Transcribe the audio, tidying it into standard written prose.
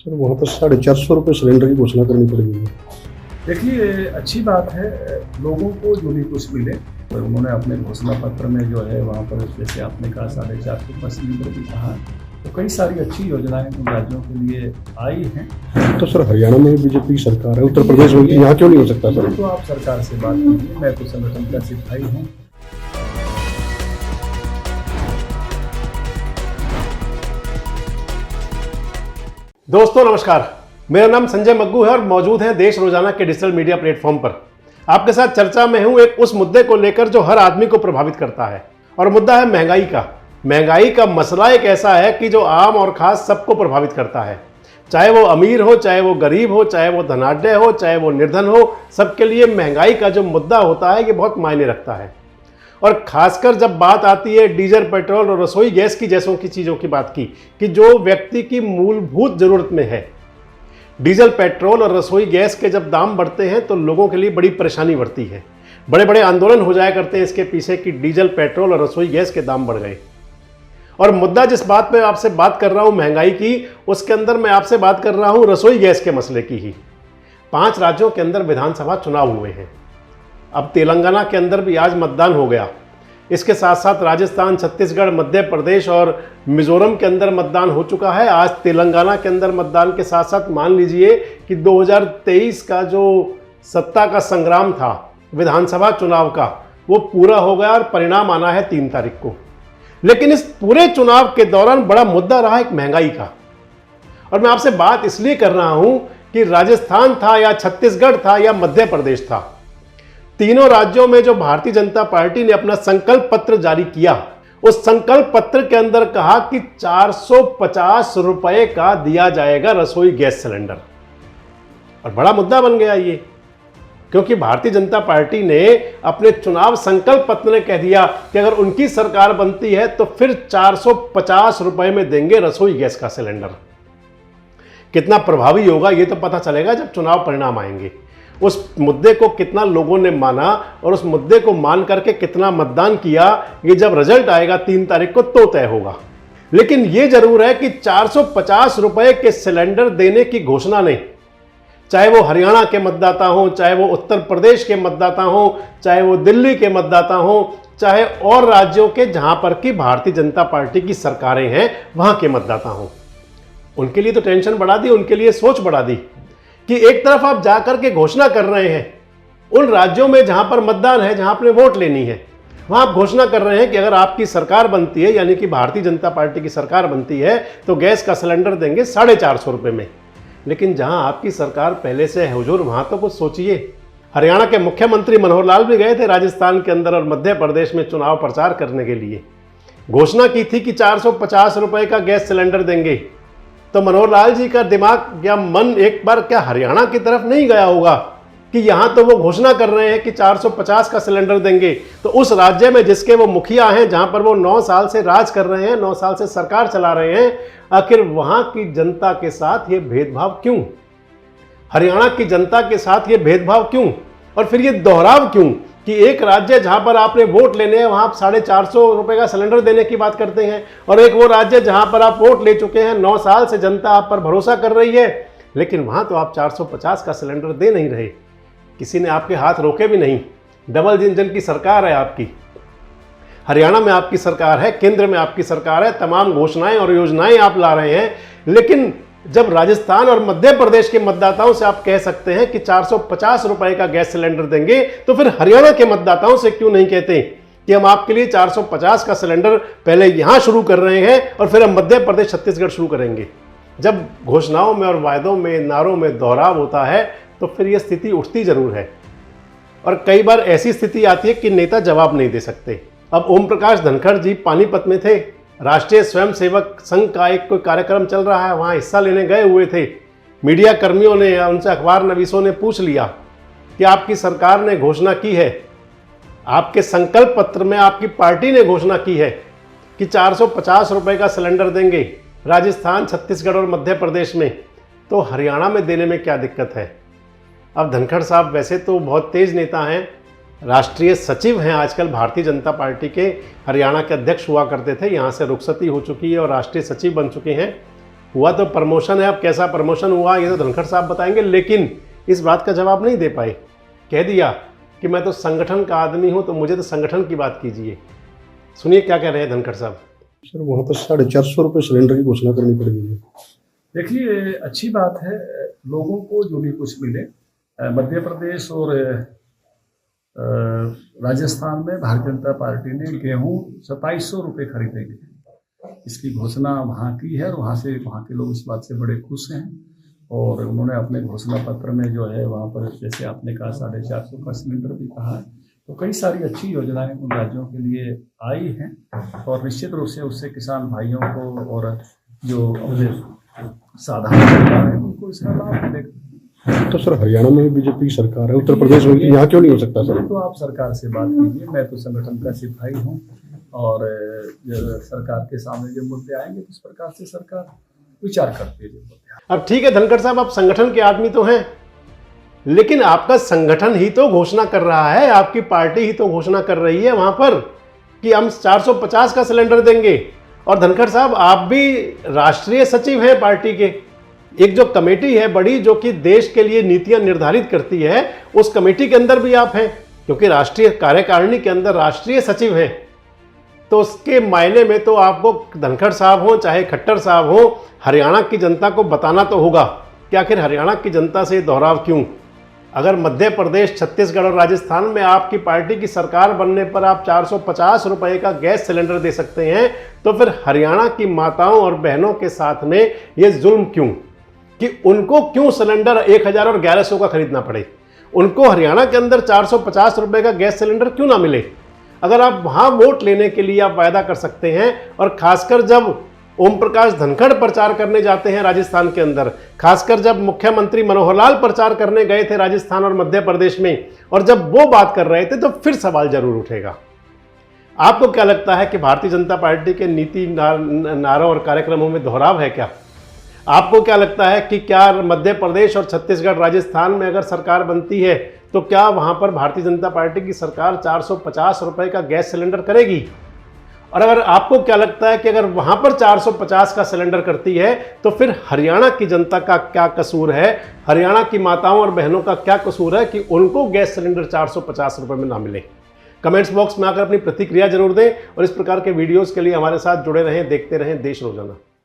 Sir वहाँ पर 450 रुपये सिलेंडर की घोषणा करनी पड़ेगी। देखिए, अच्छी बात है लोगों को जो भी कुछ मिले। तो उन्होंने अपने घोषणा पत्र में जो है वहाँ पर जैसे आपने कहा 450 सिलेंडर भी कहा, तो कई सारी अच्छी योजनाएं उन राज्यों के लिए आई हैं। तो सर हरियाणा में बीजेपी की सरकार है, उत्तर प्रदेश में यहाँ क्यों नहीं हो सकता सर? तो आप सरकार से बात कीजिए, मैं तो संगठन का सिपाही हूँ। दोस्तों नमस्कार, मेरा नाम संजय मग्गू है और मौजूद है देश रोजाना के डिजिटल मीडिया प्लेटफॉर्म पर। आपके साथ चर्चा में हूं एक उस मुद्दे को लेकर जो हर आदमी को प्रभावित करता है, और मुद्दा है महंगाई का। महंगाई का मसला एक ऐसा है कि जो आम और खास सबको प्रभावित करता है, चाहे वो अमीर हो, चाहे वो गरीब हो, चाहे वो धनाढ्य हो, चाहे वो निर्धन हो, सबके लिए महंगाई का जो मुद्दा होता है ये बहुत मायने रखता है। और खासकर जब बात आती है डीजल, पेट्रोल और रसोई गैस की जैसों की चीज़ों की बात की, कि जो व्यक्ति की मूलभूत ज़रूरत में है, डीजल, पेट्रोल और रसोई गैस के जब दाम बढ़ते हैं तो लोगों के लिए बड़ी परेशानी बढ़ती है। बड़े बड़े आंदोलन हो जाया करते हैं इसके पीछे कि डीजल, पेट्रोल और रसोई गैस के दाम बढ़ गए। और मुद्दा जिस बात पे आपसे बात कर रहा हूँ महंगाई की, उसके अंदर मैं आपसे बात कर रहा हूँ रसोई गैस के मसले की ही। 5 राज्यों के अंदर विधानसभा चुनाव हुए हैं। अब तेलंगाना के अंदर भी आज मतदान हो गया। इसके साथ साथ राजस्थान, छत्तीसगढ़, मध्य प्रदेश और मिजोरम के अंदर मतदान हो चुका है। आज तेलंगाना के अंदर मतदान के साथ साथ मान लीजिए कि 2023 का जो सत्ता का संग्राम था विधानसभा चुनाव का, वो पूरा हो गया और परिणाम आना है 3 तारीख को। लेकिन इस पूरे चुनाव के दौरान बड़ा मुद्दा रहा एक महंगाई का। और मैं आपसे बात इसलिए कर रहा हूं कि राजस्थान था या छत्तीसगढ़ था या मध्य प्रदेश था, तीनों राज्यों में जो भारतीय जनता पार्टी ने अपना संकल्प पत्र जारी किया, उस संकल्प पत्र के अंदर कहा कि 450 रुपए का दिया जाएगा रसोई गैस सिलेंडर। और बड़ा मुद्दा बन गया ये, क्योंकि भारतीय जनता पार्टी ने अपने चुनाव संकल्प पत्र में कह दिया कि अगर उनकी सरकार बनती है तो फिर 450 रुपए में देंगे रसोई गैस का सिलेंडर। कितना प्रभावी होगा ये तो पता चलेगा जब चुनाव परिणाम आएंगे। उस मुद्दे को कितना लोगों ने माना और उस मुद्दे को मान करके कितना मतदान किया, ये जब रिजल्ट आएगा 3 तारीख को तो तय होगा। लेकिन ये जरूर है कि 450 रुपए के सिलेंडर देने की घोषणा ने, चाहे वो हरियाणा के मतदाता हो, चाहे वो उत्तर प्रदेश के मतदाता हो, चाहे वो दिल्ली के मतदाता हो, चाहे और राज्यों के जहां पर की भारतीय जनता पार्टी की सरकारें हैं वहां के मतदाता हो, उनके लिए तो टेंशन बढ़ा दी, उनके लिए सोच बढ़ा दी कि एक तरफ आप जाकर के घोषणा कर रहे हैं उन राज्यों में जहां पर मतदान है, जहां आपने वोट लेनी है, वहां आप घोषणा कर रहे हैं कि अगर आपकी सरकार बनती है, यानी कि भारतीय जनता पार्टी की सरकार बनती है, तो गैस का सिलेंडर देंगे 450 रुपये में। लेकिन जहां आपकी सरकार पहले से है हुजूर, वहां तो कुछ सोचिए। हरियाणा के मुख्यमंत्री मनोहर लाल भी गए थे राजस्थान के अंदर और मध्य प्रदेश में चुनाव प्रचार करने के लिए। घोषणा की थी कि 450 रुपये का गैस सिलेंडर देंगे। तो मनोहर लाल जी का दिमाग या मन एक बार क्या हरियाणा की तरफ नहीं गया होगा कि यहां तो वो घोषणा कर रहे हैं कि 450 का सिलेंडर देंगे, तो उस राज्य में जिसके वो मुखिया हैं, जहां पर वो 9 साल से राज कर रहे हैं, 9 साल से सरकार चला रहे हैं, आखिर वहां की जनता के साथ ये भेदभाव क्यों? हरियाणा की जनता के साथ ये भेदभाव क्यों? और फिर ये दोहराव क्यों कि एक राज्य जहां पर आपने वोट लेने हैं वहां आप 450 रुपए का सिलेंडर देने की बात करते हैं, और एक वो राज्य जहां पर आप वोट ले चुके हैं, 9 साल से जनता आप पर भरोसा कर रही है, लेकिन वहां तो आप 450 का सिलेंडर दे नहीं रहे। किसी ने आपके हाथ रोके भी नहीं। डबल इंजन की सरकार है आपकी। हरियाणा में आपकी सरकार है, केंद्र में आपकी सरकार है, तमाम घोषणाएं और योजनाएं आप ला रहे हैं। लेकिन जब राजस्थान और मध्य प्रदेश के मतदाताओं से आप कह सकते हैं कि 450 रुपए का गैस सिलेंडर देंगे, तो फिर हरियाणा के मतदाताओं से क्यों नहीं कहते कि हम आपके लिए 450 का सिलेंडर पहले यहां शुरू कर रहे हैं और फिर हम मध्य प्रदेश, छत्तीसगढ़ शुरू करेंगे? जब घोषणाओं में और वायदों में, नारों में दोहराव होता है तो फिर यह स्थिति उठती जरूर है। और कई बार ऐसी स्थिति आती है कि नेता जवाब नहीं दे सकते। अब ओम प्रकाश धनखड़ जी पानीपत में थे, राष्ट्रीय स्वयंसेवक संघ का एक कोई कार्यक्रम चल रहा है, वहां हिस्सा लेने गए हुए थे। मीडिया कर्मियों ने या उनसे अखबार नवीसों ने पूछ लिया कि आपकी सरकार ने घोषणा की है, आपके संकल्प पत्र में आपकी पार्टी ने घोषणा की है कि 450 रुपए का सिलेंडर देंगे राजस्थान, छत्तीसगढ़ और मध्य प्रदेश में, तो हरियाणा में देने में क्या दिक्कत है? अब धनखड़ साहब वैसे तो बहुत तेज नेता हैं, राष्ट्रीय सचिव हैं आजकल भारतीय जनता पार्टी के, हरियाणा के अध्यक्ष हुआ करते थे, यहाँ से रुखसती हो चुकी है और राष्ट्रीय सचिव बन चुके हैं। हुआ तो प्रमोशन है, अब कैसा प्रमोशन हुआ ये तो धनखड़ साहब बताएंगे, लेकिन इस बात का जवाब नहीं दे पाए। कह दिया कि मैं तो संगठन का आदमी हूं, तो मुझे तो संगठन की बात कीजिए। सुनिए क्या कह रहे हैं धनखड़ साहब। सर वहाँ पर 450 रुपये सिलेंडर की घोषणा करनी पड़ेगी। देखिए, अच्छी बात है लोगों को जो भी कुछ मिले। मध्य प्रदेश और राजस्थान में भारतीय जनता पार्टी ने गेहूं 2700 रुपये खरीदेंगे, इसकी घोषणा वहाँ की है और वहाँ के लोग इस बात से बड़े खुश हैं। और उन्होंने अपने घोषणा पत्र में जो है वहाँ पर, जैसे आपने कहा 450 का सिलेंडर भी कहा है, तो कई सारी अच्छी योजनाएं उन राज्यों के लिए आई हैं और निश्चित रूप से उससे किसान भाइयों को और जो साधारण जनता है उनको इसका लाभ मिलेगा। तो सर हरियाणा में बीजेपी की सरकार है, उत्तर प्रदेश में यहाँ क्यों नहीं हो सकता सर? तो आप सरकार से बात कीजिए, मैं तो संगठन का सिपाही हूँ और सरकार के सामने जो मुद्दे आएंगे तो इस प्रकार से सरकार विचार करती है। अब ठीक है धनखड़ साहब, आप संगठन के आदमी तो हैं, लेकिन आपका संगठन ही तो घोषणा कर रहा है, आपकी पार्टी ही तो घोषणा कर रही है वहां पर कि हम 450 का सिलेंडर देंगे। और धनखड़ साहब आप भी राष्ट्रीय सचिव हैं पार्टी के, एक जो कमेटी है बड़ी जो कि देश के लिए नीतियां निर्धारित करती है, उस कमेटी के अंदर भी आप हैं, क्योंकि राष्ट्रीय कार्यकारिणी के अंदर राष्ट्रीय सचिव हैं। तो उसके मायने में तो आपको धनखड़ साहब हो चाहे खट्टर साहब हो, हरियाणा की जनता को बताना तो होगा कि आखिर हरियाणा की जनता से दोहराव क्यों। अगर मध्य प्रदेश, छत्तीसगढ़ और राजस्थान में आपकी पार्टी की सरकार बनने पर आप 450 रुपए का गैस सिलेंडर दे सकते हैं, तो फिर हरियाणा की माताओं और बहनों के साथ में ये जुल्म क्यों कि उनको क्यों सिलेंडर 1000 और 1100 का खरीदना पड़े? उनको हरियाणा के अंदर 450 रुपए का गैस सिलेंडर क्यों ना मिले? अगर आप वहां वोट लेने के लिए आप वायदा कर सकते हैं, और खासकर जब ओम प्रकाश धनखड़ प्रचार करने जाते हैं राजस्थान के अंदर, खासकर जब मुख्यमंत्री मनोहर लाल प्रचार करने गए थे राजस्थान और मध्य प्रदेश में, और जब वो बात कर रहे थे, तो फिर सवाल जरूर उठेगा। आपको क्या लगता है कि भारतीय जनता पार्टी के नीति नारों और कार्यक्रमों में दोहराव है क्या? आपको क्या लगता है कि क्या मध्य प्रदेश और छत्तीसगढ़, राजस्थान में अगर सरकार बनती है तो क्या वहां पर भारतीय जनता पार्टी की सरकार 450 रुपए का गैस सिलेंडर करेगी? और अगर आपको क्या लगता है कि अगर वहां पर 450 का सिलेंडर करती है तो फिर हरियाणा की जनता का क्या कसूर है, हरियाणा की माताओं और बहनों का क्या कसूर है कि उनको गैस सिलेंडर 450 रुपए में ना मिले? कमेंट्स बॉक्स में आकर अपनी प्रतिक्रिया जरूर दें और इस प्रकार के वीडियोस के लिए हमारे साथ जुड़े रहें, देखते रहें देश रोजाना।